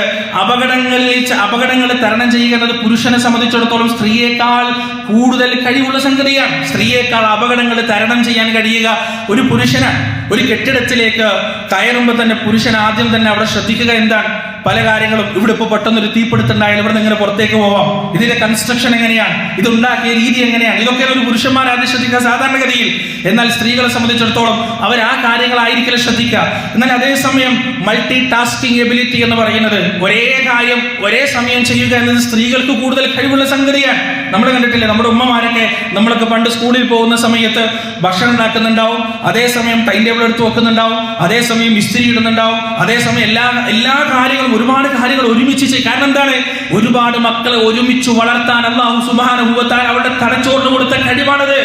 അപകടങ്ങൾ തരണം ചെയ്യുക എന്നത് പുരുഷനെ സംബന്ധിച്ചിടത്തോളം സ്ത്രീയേക്കാൾ കൂടുതൽ കഴിവുള്ള സംഗതിയാണ്. സ്ത്രീയേക്കാൾ അപകടങ്ങൾ തരണം ചെയ്യാൻ കഴിയുക ഒരു പുരുഷനാണ്. ഒരു കെട്ടിടത്തിലേക്ക് കയറുമ്പോൾ തന്നെ പുരുഷൻ ആദ്യം തന്നെ അവിടെ ശ്രദ്ധിക്കുക എന്താണ്? പല കാര്യങ്ങളും. ഇവിടെ ഇപ്പോൾ പെട്ടെന്നൊരു തീപിടുത്തുണ്ടായാലും ഇവിടെ നിന്ന് പുറത്തേക്ക് പോവാം, ഇതിന്റെ കൺസ്ട്രക്ഷൻ എങ്ങനെയാണ്, ഇത് ഉണ്ടാക്കിയ രീതി എങ്ങനെയാണ്, ഇതൊക്കെ ഒരു പുരുഷന്മാർ ആദ്യം ശ്രദ്ധിക്കുക സാധാരണഗതിയിൽ. എന്നാൽ സ്ത്രീകളെ സംബന്ധിച്ചിടത്തോളം അവർ ആ കാര്യങ്ങളായിരിക്കില്ല ശ്രദ്ധിക്കുക. എന്നാൽ അതേസമയം മൾട്ടി ടാസ്കിംഗ് എബിലിറ്റി എന്ന് പറയുന്നത്, ഒരേ കാര്യം ഒരേ സമയം ചെയ്യുക എന്നത് സ്ത്രീകൾക്ക് കൂടുതൽ കഴിവുള്ള സംഗതിയാണ്. നമ്മൾ കണ്ടിട്ടില്ലേ, നമ്മുടെ ഉമ്മമാരൊക്കെ, നമ്മളൊക്കെ പണ്ട് സ്കൂളിൽ പോകുന്ന സമയത്ത് ഭക്ഷണം ഉണ്ടാക്കുന്നുണ്ടാവും, അതേസമയം ടൈം ടേബിൾ എടുത്ത് വെക്കുന്നുണ്ടാവും, അതേസമയം ഇസ്തിരി ഇടുന്നുണ്ടാവും, അതേസമയം എല്ലാ കാര്യങ്ങളും, ഒരുപാട് കാര്യങ്ങൾ ഒരുമിച്ച് ചെയ്യും. കാരണം എന്താണ്? ഒരുപാട് മക്കളെ ഒരുമിച്ച് വളർത്താൻ അല്ലാഹു സുബ്ഹാനഹു വ തആല അവരുടെ തലച്ചോറിന് കൊടുത്ത കഴിവാണത്.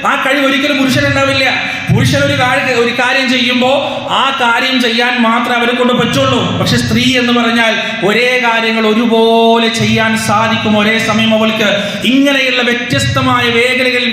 ആ കഴിവ് ഒരിക്കലും പുരുഷനുണ്ടാവില്ല. പുരുഷൻ ഒരു കാര്യം ചെയ്യുമ്പോൾ ആ കാര്യം ചെയ്യാൻ മാത്രമേ അവരെ കൊണ്ട് പറ്റുള്ളൂ. പക്ഷെ സ്ത്രീ എന്ന് പറഞ്ഞാൽ ഒരേ കാര്യങ്ങൾ ഒരുപോലെ ചെയ്യാൻ സാധിക്കും ഒരേ സമയം അവൾക്ക്. ഇങ്ങനെയുള്ള വ്യത്യസ്തമായ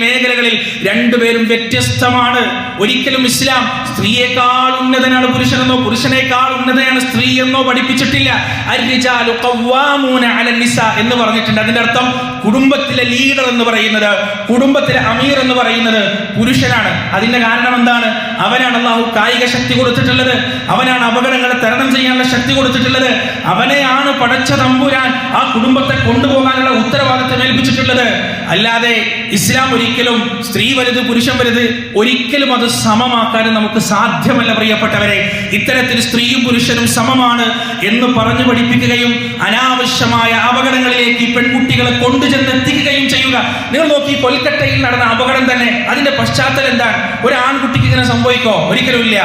മേഖലകളിൽ രണ്ടുപേരും വ്യത്യസ്തമാണ്. ഒരിക്കലും ഇസ്ലാം സ്ത്രീയേക്കാൾ ഉന്നതനാണ് പുരുഷനെന്നോ പുരുഷനേക്കാൾ ഉന്നതനാണ് സ്ത്രീ എന്നോ പഠിപ്പിച്ചിട്ടില്ല. അർരിജാലു ഖവ്വാമൂന അലൻ നിസാ എന്ന് പറഞ്ഞിട്ടുണ്ട്. അതിന്റെ അർത്ഥം കുടുംബത്തിലെ ലീഡർ എന്ന് പറയുന്നത്, കുടുംബത്തിലെ അമീർ എന്ന് പറയുന്നത് പുരുഷനാണ്. അതിന്റെ കാരണം എന്താണ്? അവനാണ് അല്ലാഹു കായിക ശക്തി കൊടുത്തിട്ടുള്ളത്, അവനാണ് അപകടങ്ങളെ തരണം ചെയ്യാനുള്ള ശക്തി കൊടുത്തിട്ടുള്ളത്, അവനെയാണ് പടച്ച തമ്പുരാൻ ആ കുടുംബത്തെ കൊണ്ടുപോകാനുള്ള ഉത്തരവാദിത്തം ഏൽപ്പിച്ചിട്ടുള്ളത്. അല്ലാതെ ഇസ്ലാം ഒരിക്കലും സ്ത്രീ വലുത് പുരുഷൻ വലുത് ഒരിക്കലും അത് സമമാക്കാനും നമുക്ക് സാധ്യമല്ല പ്രിയപ്പെട്ടവരെ. ഇത്തരത്തിൽ സ്ത്രീയും പുരുഷനും സമമാണ് എന്ന് പറഞ്ഞു പഠിപ്പിക്കുകയും അനാവശ്യമായ അപകടങ്ങളിലേക്ക് പെൺകുട്ടികളെ കൊണ്ടുചെന്നെത്തിക്കുകയും ചെയ്യുക. നിങ്ങൾ നോക്കി, കൊൽക്കത്തയിൽ നടന്ന അപകടം തന്നെ അതിന്റെ പശ്ചാത്തലം എന്താണ്? ഒരു ആൺകുട്ടിക്ക് ഇങ്ങനെ സംഭവിക്കോ? ഒരിക്കലുമില്ല.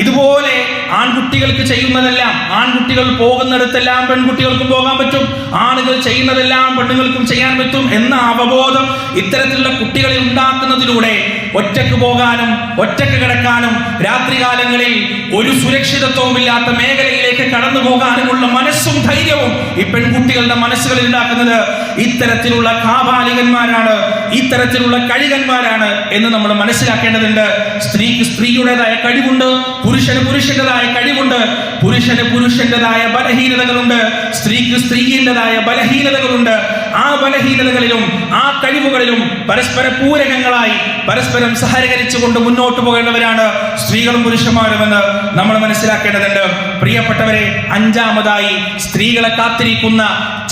ഇതുപോലെ ആൺകുട്ടികൾക്ക് ചെയ്യുന്നതെല്ലാം, ആൺകുട്ടികൾ പോകുന്നിടത്തെല്ലാം പെൺകുട്ടികൾക്കും പോകാൻ പറ്റും, ആണുങ്ങൾ ചെയ്യുന്നതെല്ലാം പെണ്ണുങ്ങൾക്കും ചെയ്യാൻ പറ്റും എന്ന അവബോധം ഇത്തരത്തിലുള്ള കുട്ടികളിൽ ഉണ്ടാക്കുന്നതിലൂടെ ഒറ്റക്ക് പോകാനും ഒറ്റക്ക് കിടക്കാനും രാത്രികാലങ്ങളിൽ ഒരു സുരക്ഷിതത്വവുമില്ലാത്ത മേഖലയിലേക്ക് കടന്നു പോകാനുമുള്ള മനസ്സും ധൈര്യവും ഈ പെൺകുട്ടികളുടെ മനസ്സുകളിൽ ഉണ്ടാക്കുന്നത് ഇത്തരത്തിലുള്ള കാപാലികന്മാരാണ്, ഇത്തരത്തിലുള്ള കഴുകന്മാരാണ് എന്ന് നമ്മൾ മനസ്സിലാക്കേണ്ടതുണ്ട്. സ്ത്രീക്ക് സ്ത്രീയുടേതായ കഴിവുണ്ട്, പുരുഷന് പുരുഷന്റേതായ കഴിവുണ്ട്, പുരുഷന് പുരുഷന്റേതായ ബലഹീനതകളുണ്ട്, സ്ത്രീക്ക് സ്ത്രീയുടേതായ ബലഹീനതകളുണ്ട്. ആ ബലഹീനതകളിലും ആ കഴിവുകളിലും പരസ്പര പൂരകങ്ങളായി പരസ്പരം സഹകരിച്ചുകൊണ്ട് മുന്നോട്ട് പോകേണ്ടവരാണ് സ്ത്രീകളും പുരുഷന്മാരുമെന്ന് നമ്മൾ മനസ്സിലാക്കേണ്ടതുണ്ട്. പ്രിയപ്പെട്ടവരെ, അഞ്ചാമതായി സ്ത്രീകളെ കാത്തിരിക്കുന്ന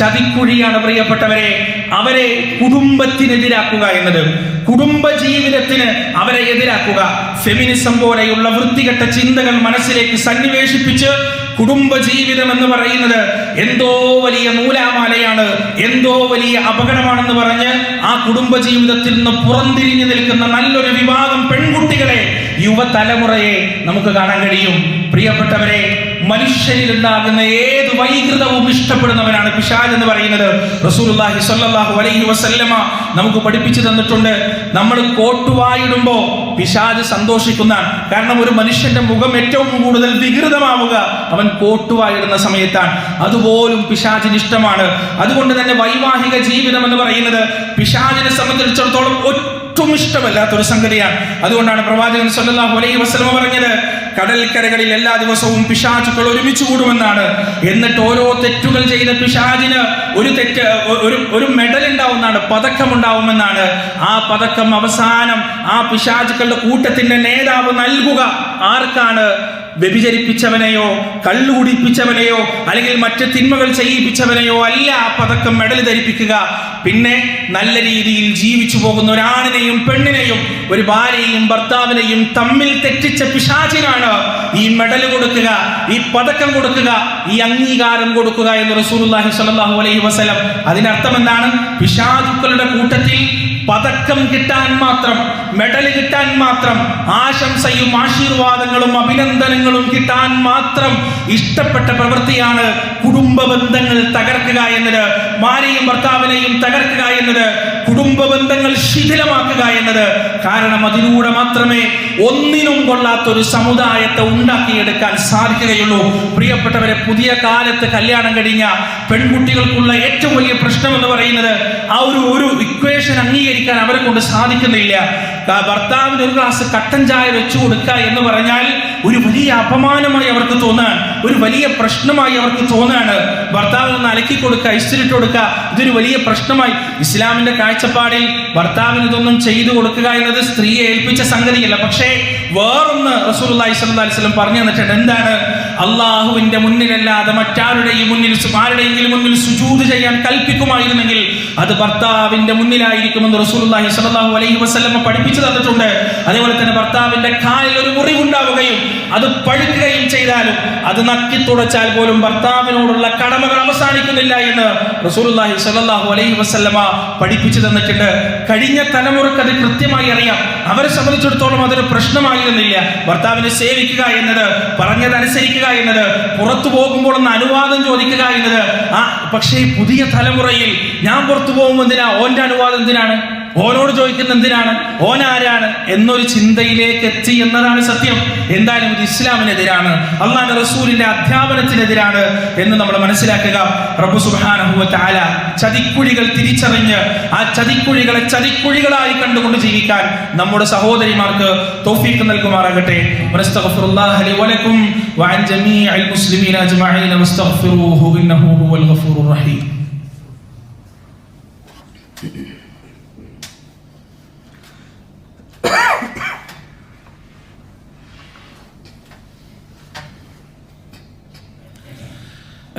ചതിക്കുഴിയാണ് പ്രിയപ്പെട്ടവരെ അവരെ കുടുംബത്തിനെതിരാക്കുക എന്നത്. കുടുംബ ജീവിതത്തിന് അവരെ എതിരാക്കുക. ഫെമിനിസം പോലെയുള്ള വൃത്തികെട്ട ചിന്തകൾ മനസ്സിലേക്ക് സന്നിവേശിപ്പിച്ച് കുടുംബ ജീവിതം എന്ന് പറയുന്നത് എന്തോ വലിയ നൂലാമാലയാണ്, എന്തോ വലിയ അപകടമാണെന്ന് പറഞ്ഞ് ആ കുടുംബ ജീവിതത്തിൽ നിന്ന് പുറംതിരിഞ്ഞു നിൽക്കുന്ന നല്ലൊരു വിഭാഗം പെൺകുട്ടികളെ, യുവതലമുറയെ നമുക്ക് കാണാൻ കഴിയും. പ്രിയപ്പെട്ടവരെ, മനുഷ്യനിലുണ്ടാകുന്ന ഏത് വൈകൃതവും ഇഷ്ടപ്പെടുന്നവനാണ് പിശാച് എന്ന് പറയുന്നത്. റസൂലുള്ളാഹി സ്വല്ലല്ലാഹു അലൈഹി വസല്ലമ നമുക്ക് പഠിപ്പിച്ചു തന്നിട്ടുണ്ട്. നമ്മൾ കോട്ടുവായിടുമ്പോ പിശാച് സന്തോഷിക്കുന്നതാണ്. കാരണം ഒരു മനുഷ്യന്റെ മുഖം ഏറ്റവും കൂടുതൽ വികൃതമാവുക അവൻ കോട്ടുവായിടുന്ന സമയത്താണ്. അതുപോലും പിശാചിന് ഇഷ്ടമാണ്. അതുകൊണ്ട് തന്നെ വൈവാഹിക ജീവിതം എന്ന് പറയുന്നത് പിശാചിനെ സംബന്ധിച്ചിടത്തോളം ഒട്ടും ഇഷ്ടമല്ലാത്തൊരു സംഗതിയാണ്. അതുകൊണ്ടാണ് പ്രവാചകൻ സ്വല്ലല്ലാഹു അലൈഹി വസല്ലമ പറഞ്ഞത്, കടൽക്കരകളിൽ എല്ലാ ദിവസവും പിശാചുക്കൾ ഒരുമിച്ച് കൂടുമെന്നാണ്. എന്നിട്ട് ഓരോ തെറ്റുകൾ ചെയ്ത പിശാചിന് ഒരു മെഡൽ ഉണ്ടാവുന്നതാണ്, പതക്കം ഉണ്ടാവുമെന്നാണ്. ആ പതക്കം അവസാനം ആ പിശാചുക്കളുടെ കൂട്ടത്തിന്റെ നേതാവ് നൽകുക ആർക്കാണ്? വ്യഭിചരിപ്പിച്ചവനെയോ കള്ളുകുടിപ്പിച്ചവനെയോ അല്ലെങ്കിൽ മറ്റ് തിന്മകൾ ചെയ്യിപ്പിച്ചവനെയോ അല്ല ആ പതക്കം മെഡൽ ധരിപ്പിക്കുക. പിന്നെ നല്ല രീതിയിൽ ജീവിച്ചു പോകുന്ന ഒരാണിനെയും പെണ്ണിനെയും, ഒരു ഭാര്യയെയും ഭർത്താവിനെയും തമ്മിൽ തെറ്റിച്ച പിശാചിനാണ് ഈ മെഡൽ കൊടുക്കുക, ഈ പതക്കം കൊടുക്കുക, ഈ അംഗീകാരം കൊടുക്കുക എന്ന് റസൂലുള്ളാഹി സ്വല്ലല്ലാഹു അലൈഹി വസല്ലം. അതിനർത്ഥം എന്താണ്? പിശാചുക്കളുടെ കൂട്ടത്തിൽ പതക്കം കിട്ടാൻ മാത്രം, മെഡൽ കിട്ടാൻ മാത്രം, ആശംസയും ആശീർവാദങ്ങളും അഭിനന്ദനങ്ങളും കിട്ടാൻ മാത്രം ഇഷ്ടപ്പെട്ട പ്രവൃത്തിയാണ് കുടുംബ ബന്ധങ്ങൾ തകർക്കുക എന്നത്, ഭാര്യയും ഭർത്താവിനെയും തകർക്കുക എന്നത്, കുടുംബ ബന്ധങ്ങൾ ശിഥിലമാക്കുക എന്നത്. കാരണം അതിലൂടെ മാത്രമേ ഒന്നിനും കൊള്ളാത്തൊരു സമുദായത്തെ ഉണ്ടാക്കിയെടുക്കാൻ സാധിക്കുകയുള്ളൂ. പ്രിയപ്പെട്ടവരെ, പുതിയ കാലത്ത് കല്യാണം കഴിഞ്ഞ പെൺകുട്ടികൾക്കുള്ള ഏറ്റവും വലിയ പ്രശ്നം എന്ന് പറയുന്നത് ആ ഒരു ഇക്വേഷൻ അംഗീകരിക്കാൻ അവരെ കൊണ്ട് സാധിക്കുന്നില്ല. ഭർത്താവിന് ഒരു ഗ്ലാസ് കട്ടൻ ചായ വെച്ചു കൊടുക്കുക എന്ന് പറഞ്ഞാൽ ഒരു വലിയ അപമാനമായി അവർക്ക് തോന്നാൻ, ഒരു വലിയ പ്രശ്നമായി അവർക്ക് തോന്നാണ്. ഭർത്താവിന് ഒന്ന് അലക്കി കൊടുക്കുക, ഇസ്തിരിട്ട് കൊടുക്കുക, ഇതൊരു വലിയ പ്രശ്നമായി. ഇസ്ലാമിന്റെ കാഴ്ചപ്പാടിൽ ഭർത്താവിന് ഇതൊന്നും ചെയ്തു കൊടുക്കുക എന്നത് സ്ത്രീയെ ഏൽപ്പിച്ച സംഗതിയല്ല. പക്ഷേ വേറൊന്ന് റസൂലുള്ളാഹി സ്വല്ലല്ലാഹു അലൈഹി വസല്ലം പറഞ്ഞു തന്നിട്ടുണ്ട്. എന്താണ്? അള്ളാഹുവിന്റെ മുന്നിലല്ലാതെ മറ്റാരുടെയും മുന്നിൽ, ആരുടെയെങ്കിലും മുന്നിൽ സുജൂദ് ചെയ്യാൻ കൽപ്പിക്കുമായിരുന്നെങ്കിൽ അത് ഭർത്താവിന്റെ മുന്നിലായിരിക്കുമെന്ന് റസൂലുള്ളാഹി സ്വല്ലല്ലാഹു അലൈഹി വസല്ലം പഠിപ്പിച്ചു തന്നിട്ടുണ്ട്. അതേപോലെ തന്നെ ഭർത്താവിന്റെ കാലിൽ ഒരു മുറിവുണ്ടാവുകയും അത് പഴുക്കുകയും ചെയ്താലും അത് നക്കി തുടച്ചാൽ പോലും ഭർത്താവിനോടുള്ള കടമകൾ അവസാനിക്കുന്നില്ല എന്ന് റസൂലുള്ളാഹി സ്വല്ലല്ലാഹു അലൈഹി വസല്ലമ പഠിപ്പിച്ചു തന്നിട്ടുണ്ട്. കഴിഞ്ഞ തലമുറക്ക് അത് കൃത്യമായി അറിയാം. അവരെ സംബന്ധിച്ചിടത്തോളം അതൊരു പ്രശ്നമായിരുന്നില്ല. ഭർത്താവിനെ സേവിക്കുക എന്നത്, പറഞ്ഞതനുസരിക്കുക എന്നത്, പുറത്തു പോകുമ്പോൾ ഒന്ന് അനുവാദം ചോദിക്കുക എന്നത്. പക്ഷേ പുതിയ തലമുറയിൽ ഞാൻ പുറത്തു പോകുമ്പോൾ എന്തിനാ, ഓന്റെ അനുവാദം എന്തിനാണ്, ഓനോട് ചോദിക്കുന്ന എന്തിനാണ്, ഓൻ ആരാണ് എന്നൊരു ചിന്തയിലേക്ക് എത്തി എന്നതാണ് സത്യം. എന്തായാലും ഇത് ഇസ്ലാമിനെതിരാണ്, അള്ളാഹുവിന്റെ റസൂലിന്റെ അധ്യാപനത്തിനെതിരാണ് എന്ന് നമ്മൾ മനസ്സിലാക്കുക. റബ്ബ് സുബ്ഹാനഹു വ തആല ചതിക്കുഴികൾ തിരിച്ചറിഞ്ഞ് ആ ചതിക്കുഴികളെ ചതിക്കുഴികളായി കണ്ടുകൊണ്ട് ജീവിക്കാൻ നമ്മുടെ സഹോദരിമാർക്ക് തൗഫീഖ് നൽകുമാറാകട്ടെ. വനസ്തഗ്ഫിറുല്ലാഹ ലി വലക്കും വഅൻ ജമീഇൽ മുസ്ലിമീന അജ്മഈന വസ്തഗ്ഫിറൂഹു ഇന്നഹു ഹുവൽ ഗഫൂറുർ റഹീം.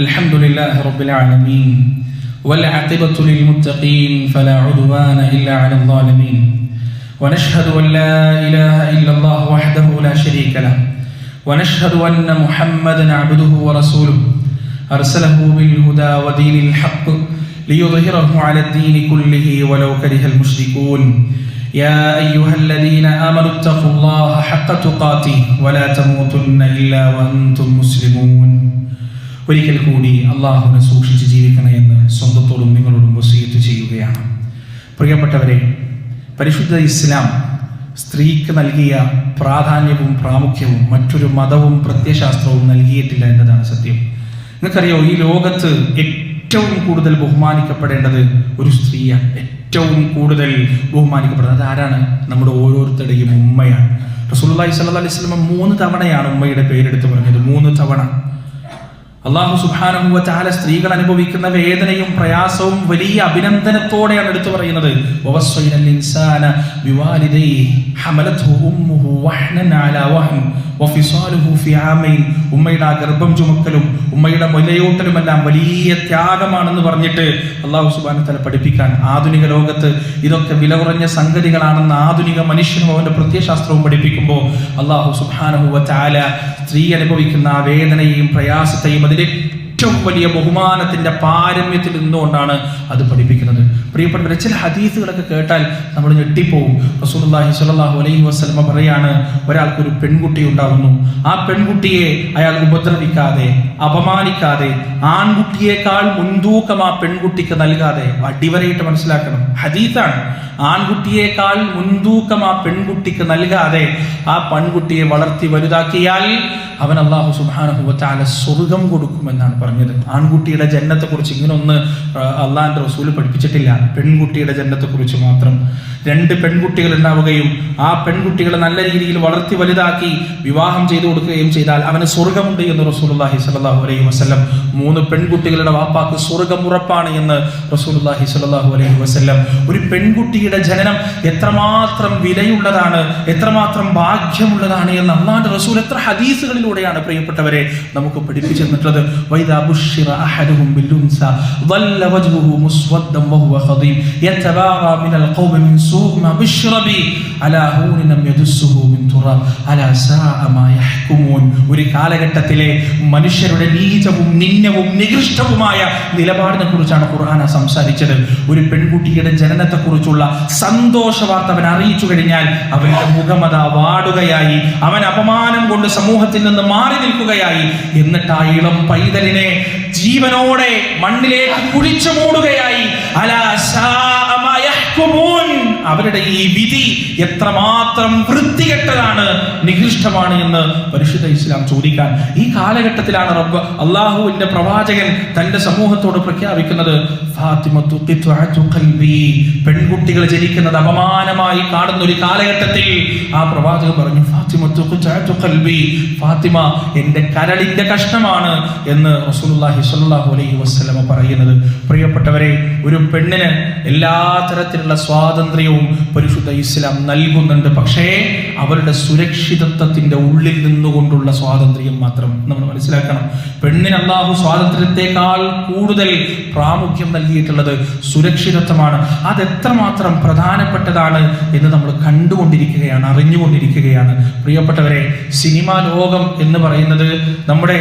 الحمد لله رب العالمين والعاقبة للمتقين فلا عدوان إلا على الظالمين ونشهد أن لا إله إلا الله وحده لا شريك له ونشهد أن محمدا عبده ورسوله أرسله بالهدى ودين الحق ليظهره على الدين كله ولو كره المشركون يا أيها الذين آمنوا اتقوا الله حق تقاته ولا تموتن إلا وأنتم مسلمون. ഒരിക്കൽ കൂടി അള്ളാഹുവിനെ സൂക്ഷിച്ച് ജീവിക്കണമെന്ന് സ്വന്തത്തോടും നിങ്ങളോടും വസിയത്ത് ചെയ്യുകയാണ്. പ്രിയപ്പെട്ടവരെ, പരിശുദ്ധ ഇസ്ലാം സ്ത്രീക്ക് നൽകിയ പ്രാധാന്യവും പ്രാമുഖ്യവും മറ്റൊരു മതവും പ്രത്യയശാസ്ത്രവും നൽകിയിട്ടില്ല എന്നതാണ് സത്യം. നിങ്ങൾക്കറിയോ, ഈ ലോകത്ത് ഏറ്റവും കൂടുതൽ ബഹുമാനിക്കപ്പെടേണ്ടത് ഒരു സ്ത്രീയാണ്. ഏറ്റവും കൂടുതൽ ബഹുമാനിക്കപ്പെടുന്നത് ആരാണ്? നമ്മുടെ ഓരോരുത്തരുടെയും ഉമ്മയാണ്. റസൂലുള്ളാഹി സ്വല്ലല്ലാഹു അലൈഹി വസല്ലം 3 തവണയാണ് ഉമ്മയുടെ പേരെടുത്ത് പറഞ്ഞത്. 3 തവണ. അല്ലാഹു സുബ്ഹാനഹു വ തആല സ്ത്രീകൾ അനുഭവിക്കുന്ന വേദനയും പ്രയാസവും വലിയ അഭിനന്ദനത്തോടെയാണ് എടുത്തു പറയുന്നത്. വവസ്വൈനൽ ഇൻസാന ബിവാലിദൈഹി ഹമലത്ഹു ഉമ്മുഹു വഹ്നൻ അലാ വഹ്ൻ വഫിസാലുഹു ഫി ആമൈൻ. ഉമ്മയുടെ ഗർഭം ചുമക്കലും ഉമ്മയുടെ മുലയൂട്ടലുമെല്ലാം വലിയ ത്യാഗമാണെന്ന് പറഞ്ഞിട്ട് അല്ലാഹു സുബ്ഹാനഹു വ തആല പഠിപ്പിക്കാൻ, ആധുനിക ലോകത്ത് ഇതൊക്കെ വില കുറഞ്ഞ സംഗതികളാണെന്ന് ആധുനിക മനുഷ്യനും അവന്റെ പ്രത്യയശാസ്ത്രവും പഠിപ്പിക്കുമ്പോൾ അല്ലാഹു സുബ്ഹാനഹു വ തആല സ്ത്രീ അനുഭവിക്കുന്ന ആ വേദനയെയും പ്രയാസത്തെയും അതിന്റെ ഏറ്റവും വലിയ ബഹുമാനത്തിന്റെ പാരമ്യത്തിൽ നിന്നുകൊണ്ടാണ് അത് പഠിപ്പിക്കുന്നത്. പ്രിയപ്പെട്ടവരെ, ചില ഹദീസുകളൊക്കെ കേട്ടാൽ നമ്മൾ ഞെട്ടിപ്പോവും. റസൂലുള്ളാഹി സ്വല്ലല്ലാഹു അലൈഹി വസല്ലം പറയാണ്, ഒരാൾക്കൊരു പെൺകുട്ടി ഉണ്ടാകുന്നു. ആ പെൺകുട്ടിയെ അയാൾ ഉപദ്രവിക്കാതെ, അപമാനിക്കാതെ, ആൺകുട്ടിയേക്കാൾ മുൻതൂക്കം ആ പെൺകുട്ടിക്ക് നൽകാതെ, അടിവരയിട്ട് മനസ്സിലാക്കണം, ഹദീസാണ്, ആൺകുട്ടിയേക്കാൾ മുൻതൂക്കം ആ പെൺകുട്ടിക്ക് നൽകാതെ ആ പെൺകുട്ടിയെ വളർത്തി വലുതാക്കിയാൽ അവൻ അല്ലാഹു സുബ്ഹാനഹു വ തആല സ്വർഗം കൊടുക്കുമെന്നാണ് പറഞ്ഞത്. ആൺകുട്ടിയുടെ ജന്നത്തെ കുറിച്ച് ഇങ്ങനൊന്ന് അള്ളാഹിന്റെ റസൂൽ പഠിപ്പിച്ചിട്ടില്ല. പെൺകുട്ടിയുടെ ജന്നത്തെ കുറിച്ച് മാത്രം. 2 പെൺകുട്ടികൾ ഉണ്ടാവുകയും ആ പെൺകുട്ടികളെ നല്ല രീതിയിൽ വളർത്തി വലുതാക്കി വിവാഹം ചെയ്തു കൊടുക്കുകയും ചെയ്താൽ അവന് സ്വർഗമുണ്ട് എന്ന് റസൂലുള്ളാഹി സ്വല്ലല്ലാഹു അലൈഹി വസല്ലം. 3 പെൺകുട്ടികളുടെ വാപ്പാക്ക് സ്വർഗം ഉറപ്പാണ് എന്ന് റസൂലുള്ളാഹി സ്വല്ലല്ലാഹു അലൈഹി വസല്ലം. ഒരു പെൺകുട്ടിയുടെ ജനനം എത്രമാത്രം വിലയുള്ളതാണ്, എത്രമാത്രം ഭാഗ്യമുള്ളതാണ് എന്ന് അല്ലാഹുവിന്റെ റസൂൽ എത്ര ഹദീസുകളിലൂടെയാണ് പ്രിയപ്പെട്ടവരെ നമുക്ക് പഠിപ്പിച്ചു തന്നിട്ടുള്ളത്. വൈദാ ബുശ്ശിറ അഹദുഹും ബിൽഉൻസ ظل وجهه مسودا وهو خضيم يتباغى من القوم من سوء ما بشر به على هون لم يدسه من تراب على ساء ما يحكمون. ഒരു കാലഘട്ടത്തിലെ മനുഷ്യരുടെ നീചവും നിന്ദ്യവും നികൃഷ്ടവുമായ നിലപാടിനെ കുറിച്ചാണ് ഖുർആൻ സംസാരിച്ചത്. ഒരു പെൺകുട്ടിയുടെ ജനനത്തെ കുറിച്ചുള്ള സന്തോഷ വാർത്ത അവൻ അറിയിച്ചു കഴിഞ്ഞാൽ അവന്റെ മുഖമത വാടുകയായി, അവൻ അപമാനം കൊണ്ട് സമൂഹത്തിൽ നിന്ന് മാറി നിൽക്കുകയായി. എന്നിട്ട് ആ ഇളം പൈതലിനെ ജീവനോടെ മണ്ണിലേക്ക് കുഴിച്ചു മൂടുകയായി. അലാ സാഅ മാ യഹ്കുമൂൻ. അവരുടെ ഈ വിധി എത്രമാത്രം വൃത്തികെട്ടതാണ്, നികൃഷ്ടമാണ് എന്ന് പരിശുദ്ധ ഇസ്ലാം ചോദിക്കാൻ ഈ കാലഘട്ടത്തിലാണ് റബ്ബ് അല്ലാഹുവിന്റെ പ്രവാചകൻ തന്റെ സമൂഹത്തോട് പ്രഖ്യാപിക്കുന്നത്, ഫാത്തിമത്തു ഖിത്അതു ഖൽബി. പെൺകുട്ടികൾ ജനിക്കുന്നത് അപമാനമായി കാണുന്ന ഒരു കാലഘട്ടത്തിൽ ആ പ്രവാചകൻ പറഞ്ഞു, ഫാത്തിമത്തു ഖിത്അതു ഖൽബി, ഫാത്തിമ എന്റെ കരളിന്റെ കഷ്ണമാണ് എന്ന് റസൂലുള്ളാഹി സ്വല്ലല്ലാഹു അലൈഹി വസല്ലം പറയുന്നത്. പ്രിയപ്പെട്ടവരെ, ഒരു പെണ്ണിന് എല്ലാ തരത്തിലുള്ള സ്വാതന്ത്ര്യവും പരിശുദ്ധ ഇസ്ലാം നൽകുന്നുണ്ട്. പക്ഷേ അവരുടെ സുരക്ഷിതത്വത്തിന്റെ ഉള്ളിൽ നിന്നുകൊണ്ടുള്ള സ്വാതന്ത്ര്യം മാത്രം നമ്മൾ മനസ്സിലാക്കണം. പെണ്ണിന് അല്ലാഹു സ്വാതന്ത്ര്യത്തെക്കാൾ കൂടുതൽ പ്രാമുഖ്യം നൽകിയിട്ടുള്ളത് സുരക്ഷിതത്വമാണ്. അതെത്രമാത്രം പ്രധാനപ്പെട്ടതാണ് എന്ന് നമ്മൾ കണ്ടുകൊണ്ടിരിക്കുകയാണ്, അറിഞ്ഞുകൊണ്ടിരിക്കുകയാണ്. പ്രിയപ്പെട്ടവരെ, സിനിമാ ലോകം എന്ന് പറയുന്നത് നമ്മുടെ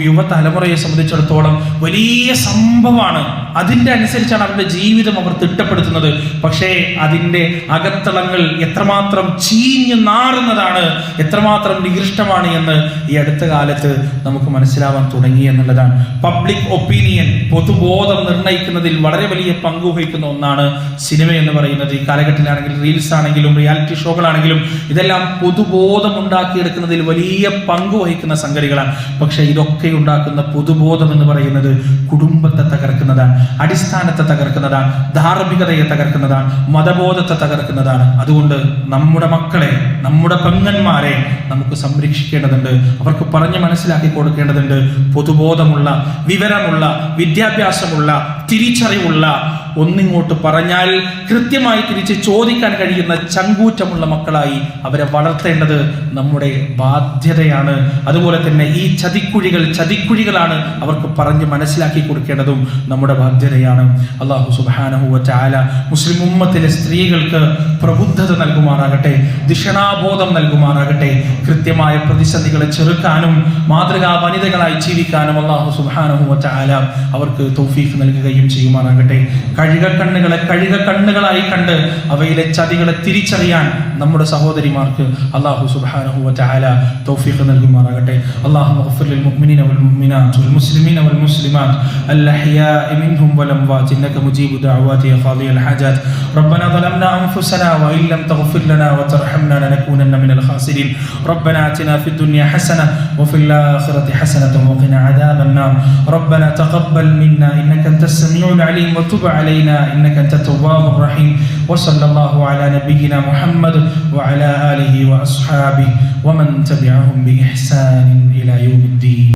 യുവതലമുറയെ സംബന്ധിച്ചിടത്തോളം വലിയ സംഭവമാണ്. അതിൻ്റെ അനുസരിച്ചാണ് അവരുടെ ജീവിതം അവർ തിട്ടപ്പെടുത്തുന്നത്. പക്ഷേ അതിൻ്റെ അകത്തളങ്ങൾ എത്രമാത്രം ചീഞ്ഞു നാറുന്നതാണ്, എത്രമാത്രം നികൃഷ്ടമാണ് എന്ന് ഈ അടുത്ത കാലത്ത് നമുക്ക് മനസ്സിലാവാൻ തുടങ്ങി എന്നുള്ളതാണ്. പബ്ലിക് ഒപ്പീനിയൻ, പൊതുബോധം നിർണ്ണയിക്കുന്നതിൽ വളരെ വലിയ പങ്ക് വഹിക്കുന്ന ഒന്നാണ് സിനിമ എന്ന് പറയുന്നത്. ഈ കാലഘട്ടത്തിലാണെങ്കിലും റീൽസ് ആണെങ്കിലും റിയാലിറ്റി ഷോകളാണെങ്കിലും ഇതെല്ലാം പൊതുബോധം ഉണ്ടാക്കിയെടുക്കുന്നതിൽ വലിയ പങ്ക് വഹിക്കുന്ന സംഗതികളാണ്. പക്ഷേ ഇതൊക്കെ ഉണ്ടാക്കുന്ന പൊതുബോധം എന്ന് പറയുന്നത് കുടുംബത്തെ തകർക്കുന്നതാണ്, അടിസ്ഥാനത്തെ തകർക്കുന്നതാണ്, ധാർമ്മികതയെ തകർക്കുന്നതാണ്, മതബോധത്തെ തകർക്കുന്നതാണ്. അതുകൊണ്ട് നമ്മുടെ മക്കളെ, നമ്മുടെ പെങ്ങന്മാരെ നമുക്ക് സംരക്ഷിക്കേണ്ടതുണ്ട്, അവർക്ക് പറഞ്ഞ് മനസ്സിലാക്കി കൊടുക്കേണ്ടതുണ്ട്. പൊതുബോധമുള്ള, വിവരമുള്ള, വിദ്യാഭ്യാസമുള്ള, തിരിച്ചറിവുള്ള, ഒന്നിങ്ങോട്ട് പറഞ്ഞാൽ കൃത്യമായി തിരിച്ച് ചോദിക്കാൻ കഴിയുന്ന ചങ്കൂറ്റമുള്ള മക്കളായി അവരെ വളർത്തേണ്ടത് നമ്മുടെ ബാധ്യതയാണ്. അതുപോലെ തന്നെ ഈ ചതിക്കുഴികളാണ് അവർക്ക് പറഞ്ഞ് മനസ്സിലാക്കി കൊടുക്കേണ്ടതും നമ്മുടെ ബാധ്യതയാണ്. അല്ലാഹു സുബ്ഹാനഹു വ തആല മുസ്ലിം ഉമ്മത്തിലെ സ്ത്രീകൾക്ക് പ്രബുദ്ധത നൽകുമാറാകട്ടെ, ദിഷണാബോധം നൽകുമാറാകട്ടെ. കൃത്യമായ പ്രതിസന്ധികളെ ചെറുക്കാനും മാതൃകാ വനിതകളായി ജീവിക്കാനും അല്ലാഹു സുബ്ഹാനഹു വ തആല അവർക്ക് തൗഫീഖ് നൽകുകയും ചെയ്യുമാറാകട്ടെ. കഴുകക്കണ്ണുകളായി കണ്ട് അവയിലെ ചതികളെ തിരിച്ചറിയാൻ നമ്മുടെ സഹോദരിമാർക്ക് അല്ലാഹു സുബ്ഹാനഹു വ തആല തൗഫീഖ് നൽകുമാറാകട്ടെ. അല്ലാഹുമ്മ ഗ്ഫിർ ലിൽ മുഅ്മിനീന വൽ മുഅ്മിനാത്ത് വൽ മുസ്ലിമീന വൽ മുസ്ലിമാത്ത് അൽ അഹ്യാഇ മിൻഹും വൽ അംവാത്ത് ഇന്നക മുജീബു ദഅവാതി യാ ഖാദിയൽ ഹാജാത്ത്. റബ്ബനാ ളലംനാ അൻഫുസനാ വഇൻ ലം തഗ്ഫിർ ലനാ വതർഹംനാ ലനകൂനന്ന മിനൽ ഖാസിരീൻ. റബ്ബനാ ആതിനാ ഫിദ് ദുനിയ ഹസന വഫിൽ ആഖിറതി ഹസനതൻ വഖിനാ അദാബൻ നാർ. റബ്ബനാ തഖബ്ബൽ മിന്നാ ഇന്നക അൻതസ് സമീഉൽ അലീം വതുബ് അലൈനാ ഇന്നക അൻതത് തവ്വാബുർ റഹീം. വസല്ലല്ലാഹു അലാ നബിയിനാ മുഹമ്മദ് وعلى آله وأصحابه ومن تبعهم بإحسان إلى يوم الدين.